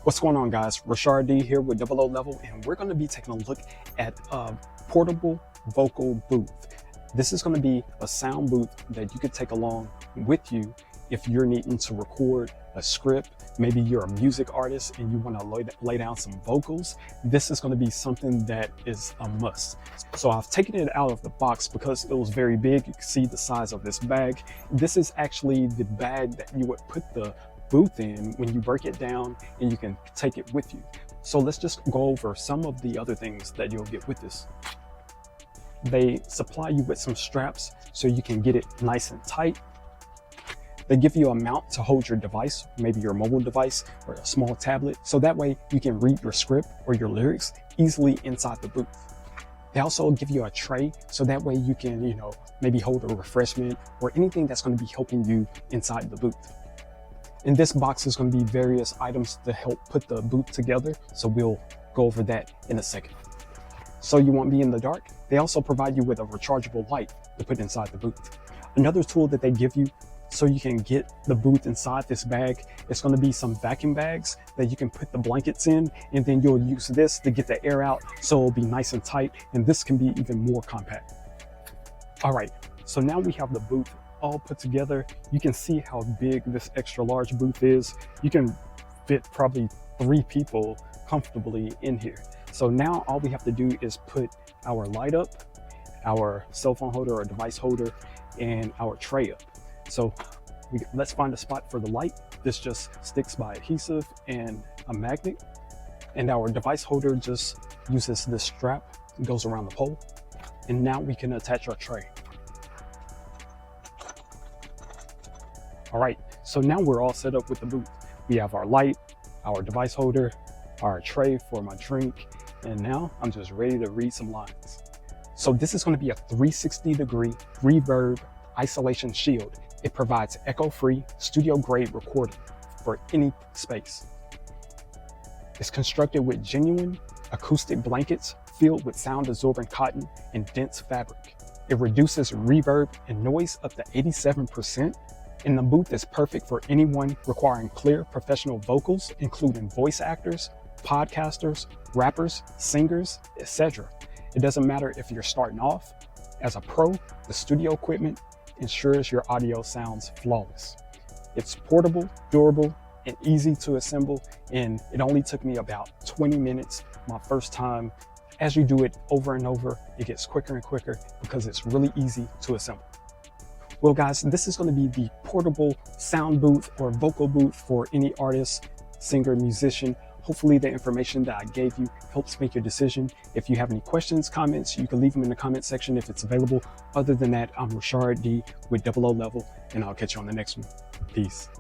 What's going on, guys? Rashard D here with Double O Level, and we're going to be taking a look at a portable vocal booth. This is going to be a sound booth that you could take along with you if you're needing to record a script. Maybe you're a music artist and you want to lay down some vocals. This is going to be something that is a must. So I've taken it out of the box because it was very big. You can see the size of this bag. This is actually the bag that you would put the booth in when you break it down, and you can take it with you. So let's just go over some of the other things that you'll get with this. They supply you with some straps so you can get it nice and tight. They give you a mount to hold your device, maybe your mobile device or a small tablet, so that way you can read your script or your lyrics easily inside the booth. They also give you a tray so that way you can, maybe hold a refreshment or anything that's going to be helping you inside the booth. In this box is going to be various items to help put the booth together, so we'll go over that in a second. So you won't be in the dark? They also provide you with a rechargeable light to put inside the booth. Another tool that they give you so you can get the booth inside this bag, it's going to be some vacuum bags that you can put the blankets in, and then you'll use this to get the air out so it'll be nice and tight, and this can be even more compact. All right, so now we have the booth all put together. You can see how big this extra large booth is. You can fit probably 3 people comfortably in here. So now all we have to do is put our light up, our cell phone holder or device holder, and our tray up. So let's find a spot for the light. This just sticks by adhesive and a magnet, and our device holder just uses this strap, goes around the pole, and now we can attach our tray. All right, so now we're all set up with the booth. We have our light, our device holder, our tray for my drink, and now I'm just ready to read some lines. So this is going to be a 360-degree reverb isolation shield. It provides echo-free, studio-grade recording for any space. It's constructed with genuine acoustic blankets filled with sound-absorbent cotton and dense fabric. It reduces reverb and noise up to 87%. And the booth is perfect for anyone requiring clear professional vocals, including voice actors, podcasters, rappers, singers, etc. It doesn't matter if you're starting off. As a pro, the studio equipment ensures your audio sounds flawless. It's portable, durable, and easy to assemble, and it only took me about 20 minutes my first time. As you do it over and over, it gets quicker and quicker because it's really easy to assemble. Well, guys, this is going to be the portable sound booth or vocal booth for any artist, singer, musician. Hopefully the information that I gave you helps make your decision. If you have any questions, comments, you can leave them in the comment section if it's available. Other than that, I'm Rashard D with Double O Level, and I'll catch you on the next one. Peace.